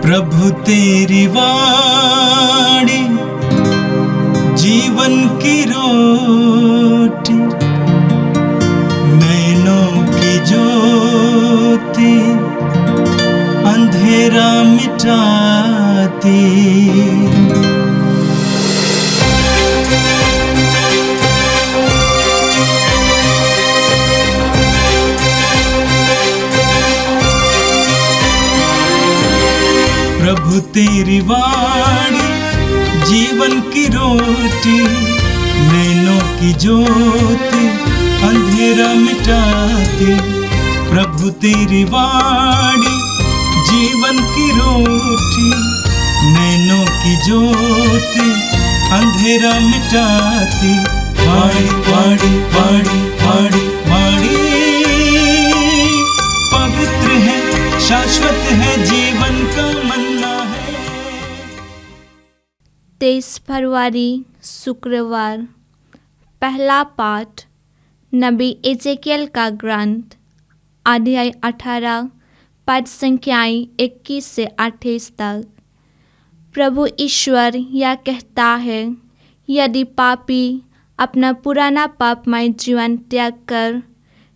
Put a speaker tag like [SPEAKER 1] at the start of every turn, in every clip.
[SPEAKER 1] प्रभु तेरी वाणी जीवन की रोटी, नैनों की ज्योति अंधेरा मिटाती। प्रभु तेरी वाणी जीवन की रोटी, नैनों की ज्योति अंधेरा मिटाती। प्रभु तेरी वाणी जीवन की रोटी, नैनों की ज्योति अंधेरा मिटाती। वाणी वाणी वाणी वाणी वाणी पवित्र है, शाश्वत है, जीवन का मन्ना है।
[SPEAKER 2] 23 फरवरी शुक्रवार। पहला पाठ नबी एजेकियल का ग्रंथ, अध्याय 18, पद संख्याएं 21 से 28 तक। प्रभु ईश्वर यह कहता है, यदि पापी अपना पुराना पापमय जीवन त्याग कर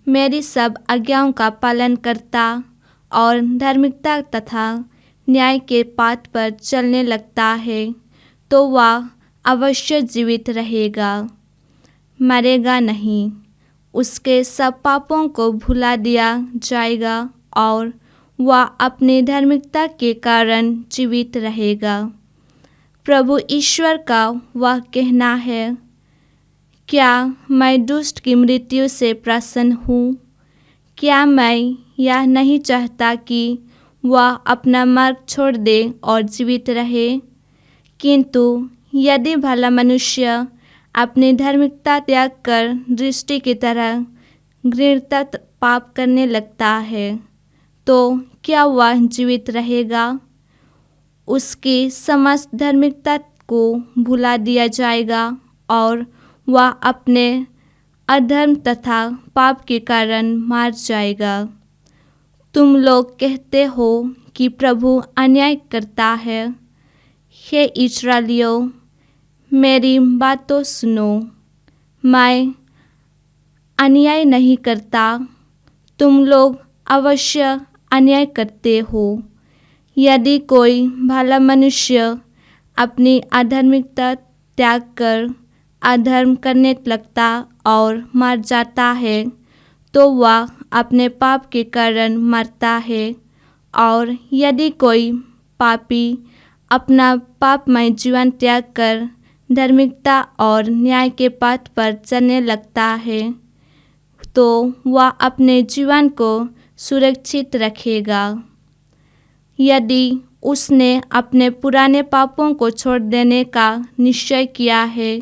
[SPEAKER 2] मेरी सब आज्ञाओं का पालन करता और धार्मिकता तथा न्याय के पाथ पर चलने लगता है, तो वह अवश्य जीवित रहेगा, मरेगा नहीं। उसके सब पापों को भुला दिया जाएगा और वह अपनी धार्मिकता के कारण जीवित रहेगा। प्रभु ईश्वर का वह कहना है, क्या मैं दुष्ट की मृत्यु से प्रसन्न हूँ? क्या मैं यह नहीं चाहता कि वह अपना मार्ग छोड़ दे और जीवित रहे? किंतु यदि भला मनुष्य अपनी धार्मिकता त्याग कर दृष्टि की तरह घृणित पाप करने लगता है, तो क्या वह जीवित रहेगा? उसकी समस्त धार्मिकता को भुला दिया जाएगा और वह अपने अधर्म तथा पाप के कारण मार जाएगा। तुम लोग कहते हो कि प्रभु अन्याय करता है। हे इस्राएलियों, मेरी बातों सुनो, मैं अन्याय नहीं करता, तुम लोग अवश्य अन्याय करते हो। यदि कोई भला मनुष्य अपनी अधार्मिकता त्याग कर अधर्म करने लगता और मर जाता है, तो वह अपने पाप के कारण मरता है। और यदि कोई पापी अपना पापमय जीवन त्याग कर धार्मिकता और न्याय के पथ पर चलने लगता है, तो वह अपने जीवन को सुरक्षित रखेगा। यदि उसने अपने पुराने पापों को छोड़ देने का निश्चय किया है,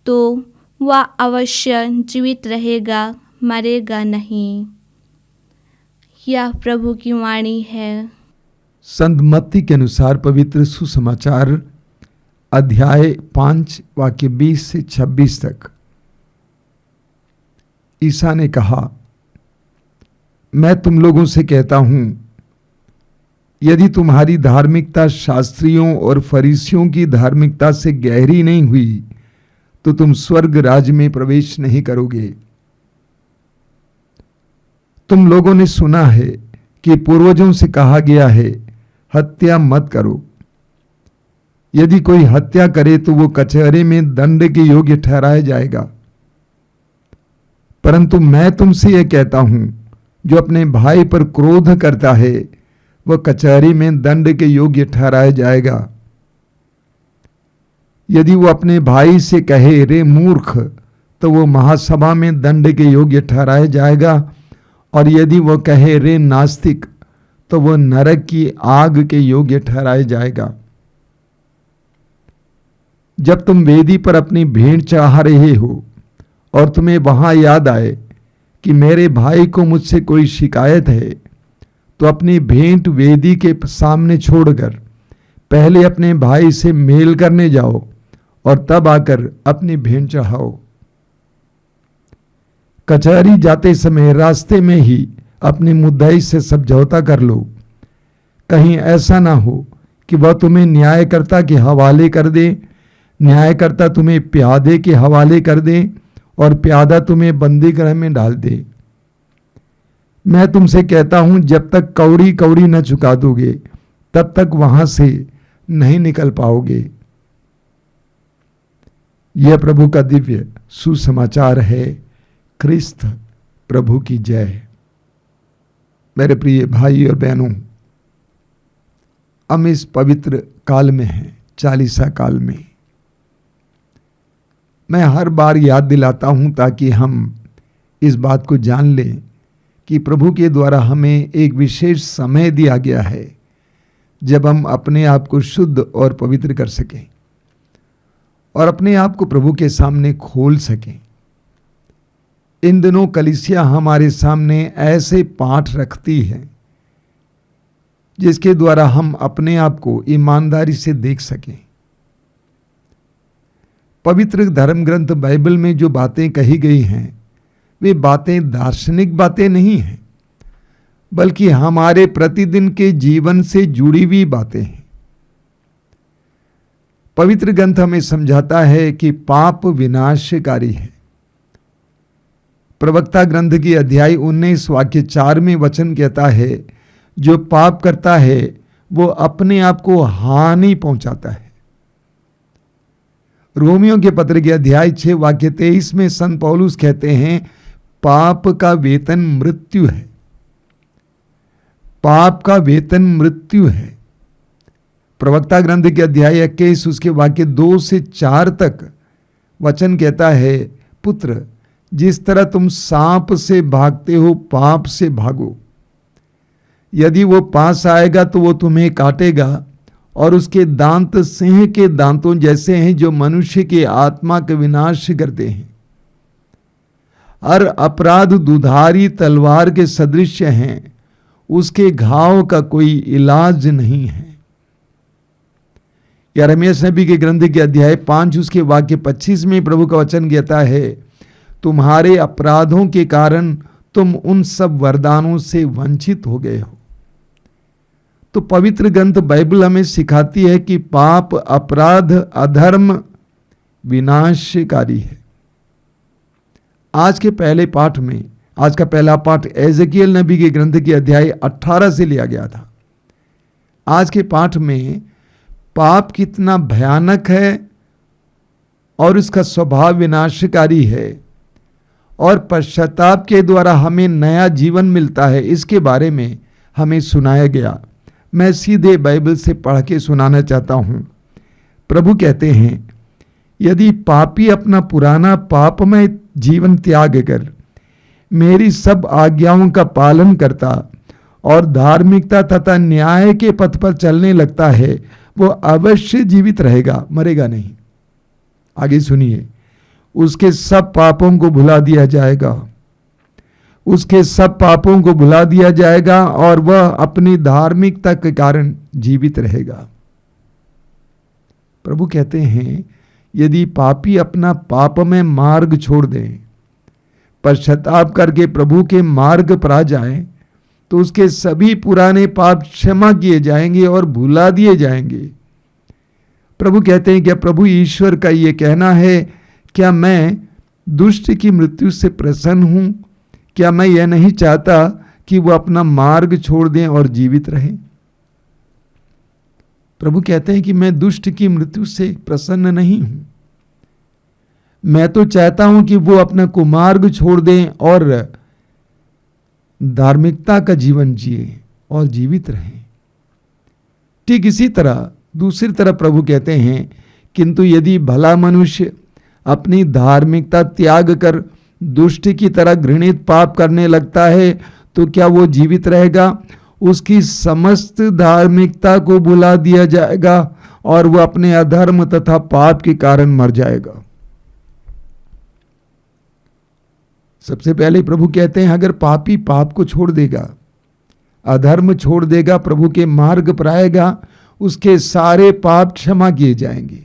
[SPEAKER 2] तो वह अवश्य जीवित रहेगा, मरेगा नहीं। यह प्रभु की वाणी है।
[SPEAKER 3] संत मत्ती के अनुसार पवित्र सुसमाचार अध्याय 5 वाक्य 20 से 26 तक। ईसा ने कहा, मैं तुम लोगों से कहता हूं, यदि तुम्हारी धार्मिकता शास्त्रियों और फरीसियों की धार्मिकता से गहरी नहीं हुई, तो तुम स्वर्ग राज्य में प्रवेश नहीं करोगे। तुम लोगों ने सुना है कि पूर्वजों से कहा गया है, हत्या मत करो। यदि कोई हत्या करे तो वो कचहरे में दंड के योग्य ठहराया जाएगा। परंतु मैं तुमसे यह कहता हूं, जो अपने भाई पर क्रोध करता है, वह कचहरी में दंड के योग्य ठहराया जाएगा। यदि वो अपने भाई से कहे, रे मूर्ख, तो वो महासभा में दंड के योग्य ठहराया जाएगा। और यदि वो कहे, रे नास्तिक, तो वो नरक की आग के योग्य ठहराया जाएगा। जब तुम वेदी पर अपनी भेंट चढ़ा रहे हो और तुम्हें वहां याद आए कि मेरे भाई को मुझसे कोई शिकायत है, तो अपनी भेंट वेदी के सामने छोड़कर पहले अपने भाई से मेल करने जाओ और तब आकर अपनी भेंट चढ़ाओ। कचहरी जाते समय रास्ते में ही अपनी मुद्दई से समझौता कर लो। कहीं ऐसा ना हो कि वह तुम्हें न्यायकर्ता के हवाले कर दे, न्यायकर्ता तुम्हें प्यादे के हवाले कर दे और प्यादा तुम्हें बंदीगृह में डाल दे। मैं तुमसे कहता हूं, जब तक कौड़ी कौड़ी न चुका दोगे तब तक वहां से नहीं निकल पाओगे। यह प्रभु का दिव्य सुसमाचार है। क्रिस्त प्रभु की जय। मेरे प्रिय भाई और बहनों, हम इस पवित्र काल में हैं, चालीसा काल में। मैं हर बार याद दिलाता हूं ताकि हम इस बात को जान लें कि प्रभु के द्वारा हमें एक विशेष समय दिया गया है जब हम अपने आप को शुद्ध और पवित्र कर सकें और अपने आप को प्रभु के सामने खोल सकें। इन दिनों कलीसिया हमारे सामने ऐसे पाठ रखती है जिसके द्वारा हम अपने आप को ईमानदारी से देख सकें। पवित्र धर्म ग्रंथ बाइबल में जो बातें कही गई हैं वे बातें दार्शनिक बातें नहीं हैं, बल्कि हमारे प्रतिदिन के जीवन से जुड़ी हुई बातें हैं। पवित्र ग्रंथ हमें समझाता है कि पाप विनाशकारी है। प्रवक्ता ग्रंथ की अध्याय 19 वाक्य 4 में वचन कहता है, जो पाप करता है वो अपने आप को हानि पहुंचाता है। रोमियो के पत्र के अध्याय 6 वाक्य 23 में संत पौलुस कहते हैं, पाप का वेतन मृत्यु है। पाप का वेतन मृत्यु है। प्रवक्ता ग्रंथ के अध्याय 21 उसके वाक्य 2 से 4 तक वचन कहता है, पुत्र जिस तरह तुम सांप से भागते हो पाप से भागो। यदि वो पास आएगा तो वो तुम्हें काटेगा और उसके दांत सिंह के दांतों जैसे हैं जो मनुष्य के आत्मा का विनाश करते हैं। हर अपराध दुधारी तलवार के सदृश हैं, उसके घाव का कोई इलाज नहीं है। यिर्मयाह नबी के ग्रंथ के अध्याय 5 उसके वाक्य 25 में प्रभु का वचन कहता है, तुम्हारे अपराधों के कारण तुम उन सब वरदानों से वंचित हो गए हो। तो पवित्र ग्रंथ बाइबल हमें सिखाती है कि पाप, अपराध, अधर्म विनाशकारी है। आज के पहले पाठ में, आज का पहला पाठ एजेकियल नबी के ग्रंथ के अध्याय 18 से लिया गया था। आज के पाठ में पाप कितना भयानक है और उसका स्वभाव विनाशकारी है और पश्चाताप के द्वारा हमें नया जीवन मिलता है, इसके बारे में हमें सुनाया गया। मैं सीधे बाइबल से पढ़ के सुनाना चाहता हूं। प्रभु कहते हैं, यदि पापी अपना पुराना पापमय जीवन त्याग कर मेरी सब आज्ञाओं का पालन करता और धार्मिकता तथा न्याय के पथ पर चलने लगता है, वो अवश्य जीवित रहेगा, मरेगा नहीं। आगे सुनिए, उसके सब पापों को भुला दिया जाएगा, उसके सब पापों को भुला दिया जाएगा और वह अपनी धार्मिकता के कारण जीवित रहेगा। प्रभु कहते हैं, यदि पापी अपना पापमय मार्ग छोड़ दें, पश्चाताप करके प्रभु के मार्ग पर आ जाए, तो उसके सभी पुराने पाप क्षमा किए जाएंगे और भुला दिए जाएंगे। प्रभु कहते हैं, क्या प्रभु ईश्वर का ये कहना है, क्या मैं दुष्ट की मृत्यु से प्रसन्न हूं? क्या मैं यह नहीं चाहता कि वो अपना मार्ग छोड़ दें और जीवित रहें? प्रभु कहते हैं कि मैं दुष्ट की मृत्यु से प्रसन्न नहीं हूं। मैं तो चाहता हूं कि वो अपना कुमार्ग छोड़ दें और धार्मिकता का जीवन जिए और जीवित रहें। ठीक इसी तरह दूसरी तरफ प्रभु कहते हैं, किंतु यदि भला मनुष्य अपनी धार्मिकता त्याग कर दुष्ट की तरह घृणित पाप करने लगता है, तो क्या वो जीवित रहेगा? उसकी समस्त धार्मिकता को भुला दिया जाएगा और वह अपने अधर्म तथा पाप के कारण मर जाएगा। सबसे पहले प्रभु कहते हैं, अगर पापी पाप को छोड़ देगा, अधर्म छोड़ देगा, प्रभु के मार्ग पर आएगा, उसके सारे पाप क्षमा किए जाएंगे।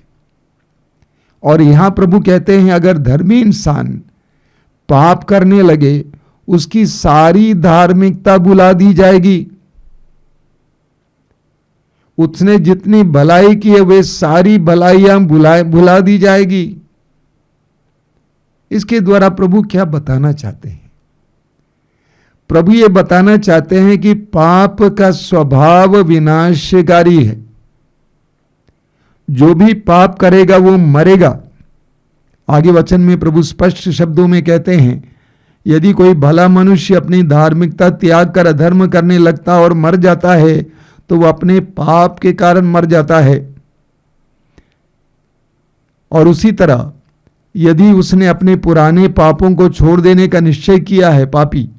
[SPEAKER 3] और यहां प्रभु कहते हैं, अगर धर्मी इंसान पाप करने लगे, उसकी सारी धार्मिकता भुला दी जाएगी, उसने जितनी भलाई की है वे सारी भलाइयां भुला दी जाएगी। इसके द्वारा प्रभु क्या बताना चाहते हैं? प्रभु ये बताना चाहते हैं कि पाप का स्वभाव विनाशकारी है। जो भी पाप करेगा वो मरेगा। आगे वचन में प्रभु स्पष्ट शब्दों में कहते हैं, यदि कोई भला मनुष्य अपनी धार्मिकता त्याग कर अधर्म करने लगता और मर जाता है तो वह अपने पाप के कारण मर जाता है। और उसी तरह यदि उसने अपने पुराने पापों को छोड़ देने का निश्चय किया है, पापी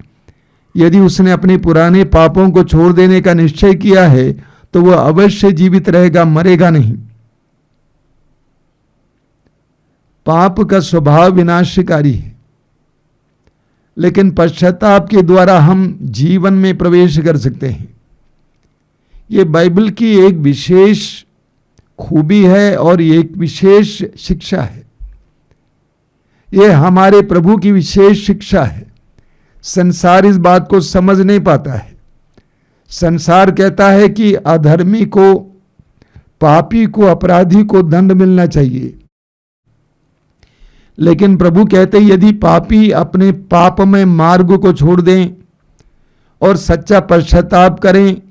[SPEAKER 3] यदि उसने अपने पुराने पापों को छोड़ देने का निश्चय किया है तो वह अवश्य जीवित रहेगा, मरेगा नहीं। पाप का स्वभाव विनाशकारी है, लेकिन पश्चाताप के द्वारा हम जीवन में प्रवेश कर सकते हैं। ये बाइबल की एक विशेष खूबी है और ये एक विशेष शिक्षा है। ये हमारे प्रभु की विशेष शिक्षा है। संसार इस बात को समझ नहीं पाता है। संसार कहता है कि अधर्मी को, पापी को, अपराधी को दंड मिलना चाहिए, लेकिन प्रभु कहते हैं यदि पापी अपने पापमय मार्ग को छोड़ दें और सच्चा पश्चाताप करें,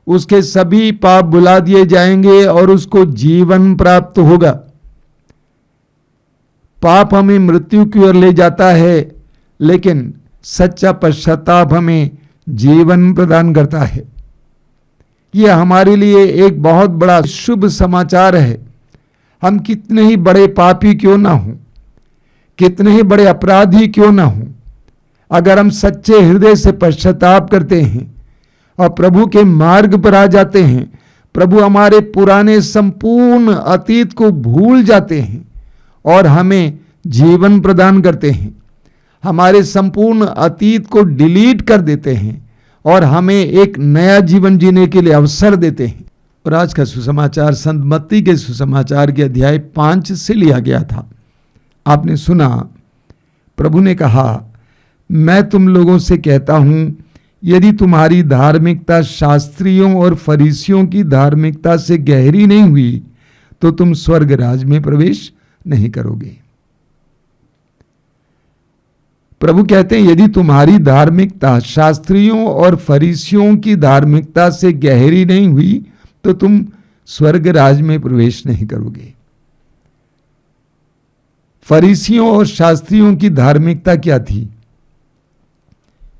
[SPEAKER 3] उसके सभी पाप भुला दिए जाएंगे और उसको जीवन प्राप्त होगा। पाप हमें मृत्यु की ओर ले जाता है, लेकिन सच्चा पश्चाताप हमें जीवन प्रदान करता है। यह हमारे लिए एक बहुत बड़ा शुभ समाचार है। हम कितने ही बड़े पापी क्यों ना हों, कितने ही बड़े अपराधी क्यों ना हों, अगर हम सच्चे हृदय से पश्चाताप करते हैं और प्रभु के मार्ग पर आ जाते हैं, प्रभु हमारे पुराने संपूर्ण अतीत को भूल जाते हैं और हमें जीवन प्रदान करते हैं। हमारे संपूर्ण अतीत को डिलीट कर देते हैं और हमें एक नया जीवन जीने के लिए अवसर देते हैं। और आज का सुसमाचार संत मत्ती के सुसमाचार के अध्याय 5 से लिया गया था। आपने सुना, प्रभु ने कहा, मैं तुम लोगों से कहता हूं, यदि तुम्हारी धार्मिकता शास्त्रियों और फरीसियों की धार्मिकता से गहरी नहीं हुई तो तुम स्वर्ग राज में प्रवेश नहीं करोगे। प्रभु कहते हैं यदि तुम्हारी धार्मिकता शास्त्रियों और फरीसियों की धार्मिकता से गहरी नहीं हुई तो तुम स्वर्ग राज में प्रवेश नहीं करोगे। फरीसियों और शास्त्रियों की धार्मिकता क्या थी?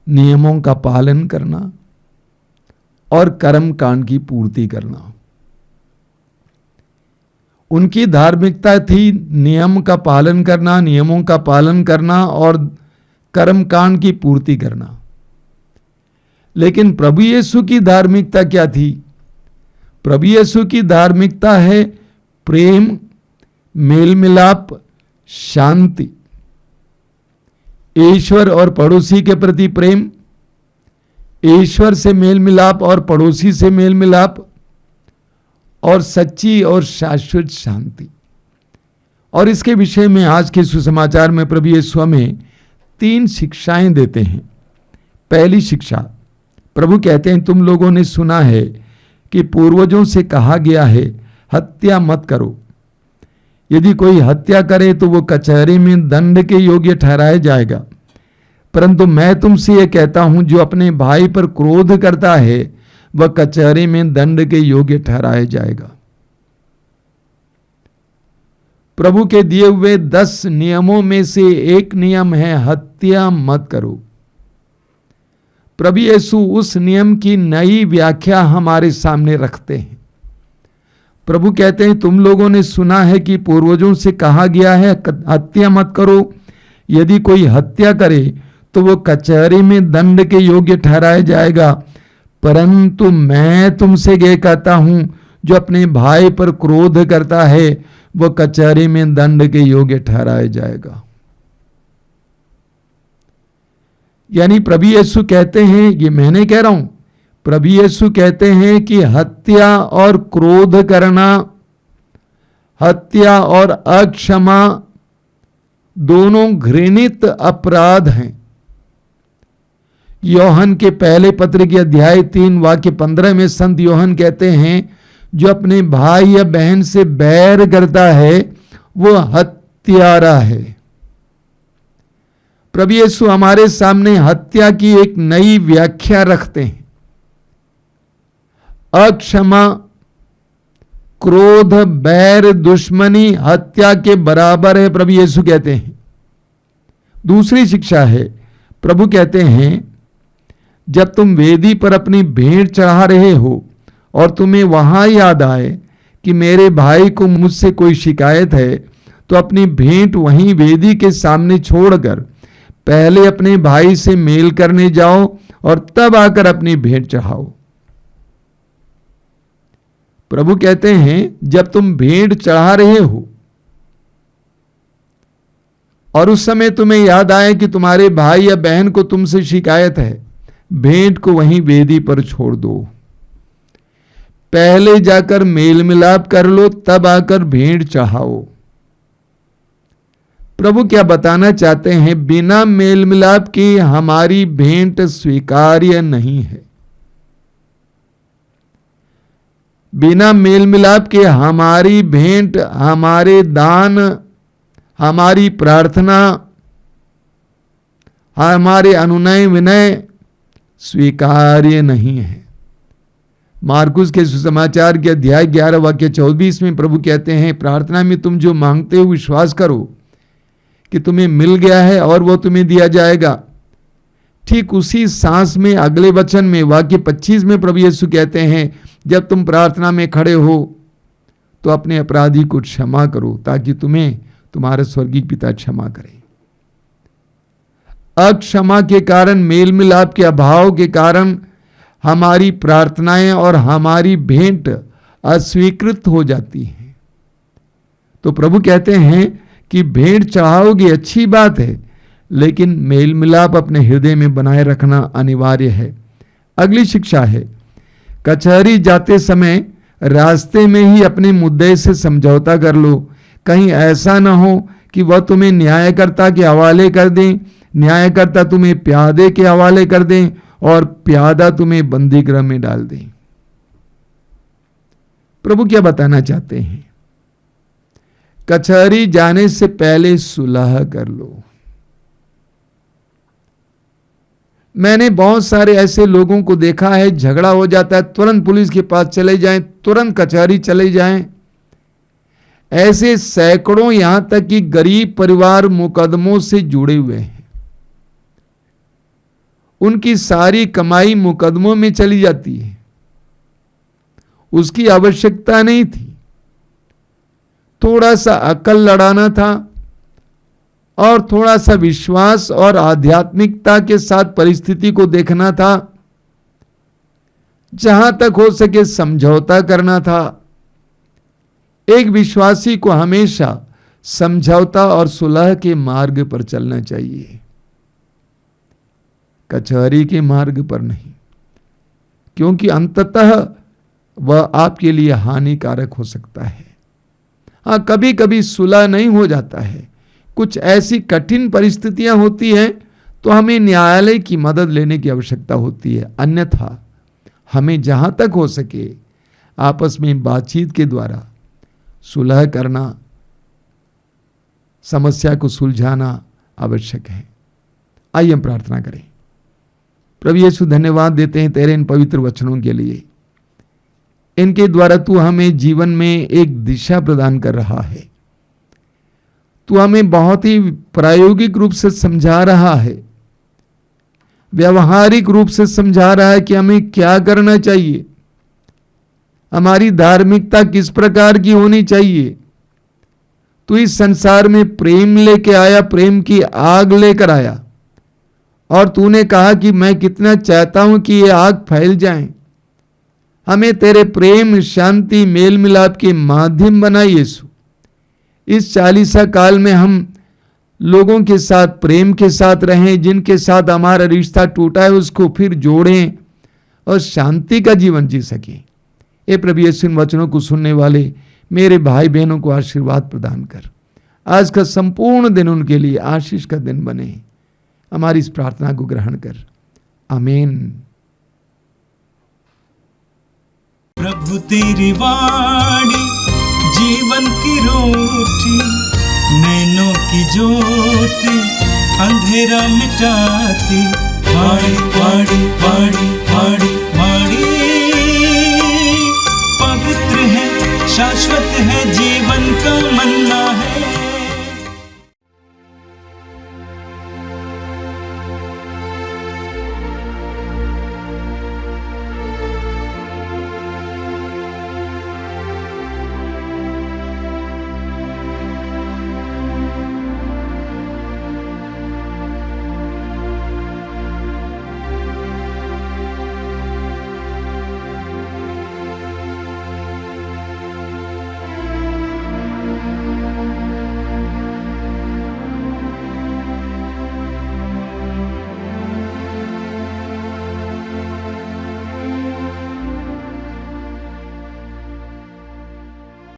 [SPEAKER 3] नियमों का पालन करना और कर्म कांड की पूर्ति करना। उनकी धार्मिकता थी नियम का पालन करना, नियमों का पालन करना और कर्म कांड की पूर्ति करना। लेकिन प्रभु यीशु की धार्मिकता क्या थी? प्रभु यीशु की धार्मिकता है प्रेम, मेल मिलाप, शांति, ईश्वर और पड़ोसी के प्रति प्रेम, ईश्वर से मेल मिलाप और पड़ोसी से मेल मिलाप, और सच्ची और शाश्वत शांति। और इसके विषय में आज के सुसमाचार में प्रभु यीशु हमें 3 शिक्षाएं देते हैं। पहली शिक्षा, प्रभु कहते हैं तुम लोगों ने सुना है कि पूर्वजों से कहा गया है हत्या मत करो। यदि कोई हत्या करे तो वो कचहरी में दंड के योग्य ठहराया जाएगा। परंतु मैं तुमसे ये कहता हूं, जो अपने भाई पर क्रोध करता है वह कचहरी में दंड के योग्य ठहराया जाएगा। प्रभु के दिए हुए 10 नियमों में से एक नियम है हत्या मत करो। प्रभु यीशु उस नियम की नई व्याख्या हमारे सामने रखते हैं। प्रभु कहते हैं तुम लोगों ने सुना है कि पूर्वजों से कहा गया है हत्या मत करो। यदि कोई हत्या करे तो वो कचहरी में दंड के योग्य ठहराया जाएगा। परंतु मैं तुमसे ये कहता हूं, जो अपने भाई पर क्रोध करता है वह कचहरी में दंड के योग्य ठहराया जाएगा। यानी प्रभु यीशु कहते हैं, ये मैं नहीं कह रहा हूं, प्रभु यीशु कहते हैं कि हत्या और क्रोध करना, हत्या और अक्षमा दोनों घृणित अपराध हैं। योहन के पहले पत्र के अध्याय 3 वाक्य 15 में संत योहन कहते हैं, जो अपने भाई या बहन से बैर करता है वो हत्यारा है। प्रभु यीशु हमारे सामने हत्या की एक नई व्याख्या रखते हैं। अक्षमा, क्रोध, बैर, दुश्मनी हत्या के बराबर है, प्रभु यीशु कहते हैं। दूसरी शिक्षा है, प्रभु कहते हैं जब तुम वेदी पर अपनी भेंट चढ़ा रहे हो और तुम्हें वहां याद आए कि मेरे भाई को मुझसे कोई शिकायत है, तो अपनी भेंट वहीं वेदी के सामने छोड़कर पहले अपने भाई से मेल करने जाओ और तब आकर अपनी भेंट चढ़ाओ। प्रभु कहते हैं जब तुम भेंट चढ़ा रहे हो और उस समय तुम्हें याद आए कि तुम्हारे भाई या बहन को तुमसे शिकायत है, भेंट को वहीं वेदी पर छोड़ दो। पहले जाकर मेल मिलाप कर लो, तब आकर भेंट चढ़ाओ। प्रभु क्या बताना चाहते हैं? बिना मेल मिलाप के हमारी भेंट स्वीकार्य नहीं है। बिना मेल मिलाप के हमारी भेंट, हमारे दान, हमारी प्रार्थना, हमारे अनुनय विनय स्वीकार्य नहीं है। मार्कुस के सुसमाचार के अध्याय 11 वाक्य 24 में प्रभु कहते हैं, प्रार्थना में तुम जो मांगते हो विश्वास करो कि तुम्हें मिल गया है और वो तुम्हें दिया जाएगा। ठीक उसी सांस में अगले वचन में वाक्य 25 में प्रभु यीशु कहते हैं, जब तुम प्रार्थना में खड़े हो तो अपने अपराधी को क्षमा करो ताकि तुम्हें तुम्हारा स्वर्गीय पिता क्षमा करे। अक्षमा के कारण, मेल मिलाप के अभाव के कारण हमारी प्रार्थनाएं और हमारी भेंट अस्वीकृत हो जाती हैं। तो प्रभु कहते हैं कि भेंट चढ़ाओगे अच्छी बात है, लेकिन मेल मिलाप अपने हृदय में बनाए रखना अनिवार्य है। अगली शिक्षा है, कचहरी जाते समय रास्ते में ही अपने मुद्दे से समझौता कर लो। कहीं ऐसा ना हो कि वह तुम्हें न्यायकर्ता के हवाले कर दें, न्यायकर्ता तुम्हें प्यादे के हवाले कर दें और प्यादा तुम्हें बंदी गृह में डाल दें। प्रभु क्या बताना चाहते हैं? कचहरी जाने से पहले सुलह कर लो। मैंने बहुत सारे ऐसे लोगों को देखा है, झगड़ा हो जाता है, तुरंत पुलिस के पास चले जाएं, तुरंत कचहरी चले जाएं। ऐसे सैकड़ों, यहां तक कि गरीब परिवार मुकदमों से जुड़े हुए हैं। उनकी सारी कमाई मुकदमों में चली जाती है। उसकी आवश्यकता नहीं थी, थोड़ा सा अकल लड़ाना था और थोड़ा सा विश्वास और आध्यात्मिकता के साथ परिस्थिति को देखना था। जहां तक हो सके समझौता करना था। एक विश्वासी को हमेशा समझौता और सुलह के मार्ग पर चलना चाहिए, कचहरी के मार्ग पर नहीं, क्योंकि अंततः वह आपके लिए हानिकारक हो सकता है। हाँ, कभी कभी सुलह नहीं हो जाता है, कुछ ऐसी कठिन परिस्थितियां होती हैं तो हमें न्यायालय की मदद लेने की आवश्यकता होती है। अन्यथा हमें जहां तक हो सके आपस में बातचीत के द्वारा सुलह करना, समस्या को सुलझाना आवश्यक है। आइए हम प्रार्थना करें। प्रभु यीशु, धन्यवाद देते हैं तेरे इन पवित्र वचनों के लिए। इनके द्वारा तू हमें जीवन में एक दिशा प्रदान कर रहा है। तू हमें बहुत ही प्रायोगिक रूप से समझा रहा है, व्यवहारिक रूप से समझा रहा है कि हमें क्या करना चाहिए, हमारी धार्मिकता किस प्रकार की होनी चाहिए। तू इस संसार में प्रेम लेके आया, प्रेम की आग लेकर आया, और तूने कहा कि मैं कितना चाहता हूं कि ये आग फैल जाए। हमें तेरे प्रेम, शांति, मेल मिलाप के माध्यम बना यीशु। इस 40 काल में हम लोगों के साथ प्रेम के साथ रहें, जिनके साथ हमारा रिश्ता टूटा है उसको फिर जोड़ें और शांति का जीवन जी सकें। ये प्रभु यीशु इन वचनों को सुनने वाले मेरे भाई बहनों को आशीर्वाद प्रदान कर। आज का संपूर्ण दिन उनके लिए आशीष का दिन बने। हमारी इस प्रार्थना को ग्रहण कर, आमीन।
[SPEAKER 1] प्रभु प्रभु तेरी वाणी जीवन की रोटी, नैनों की ज्योति अंधेरा मिटाती। वाणी वाणी वाणी वाणी वाणी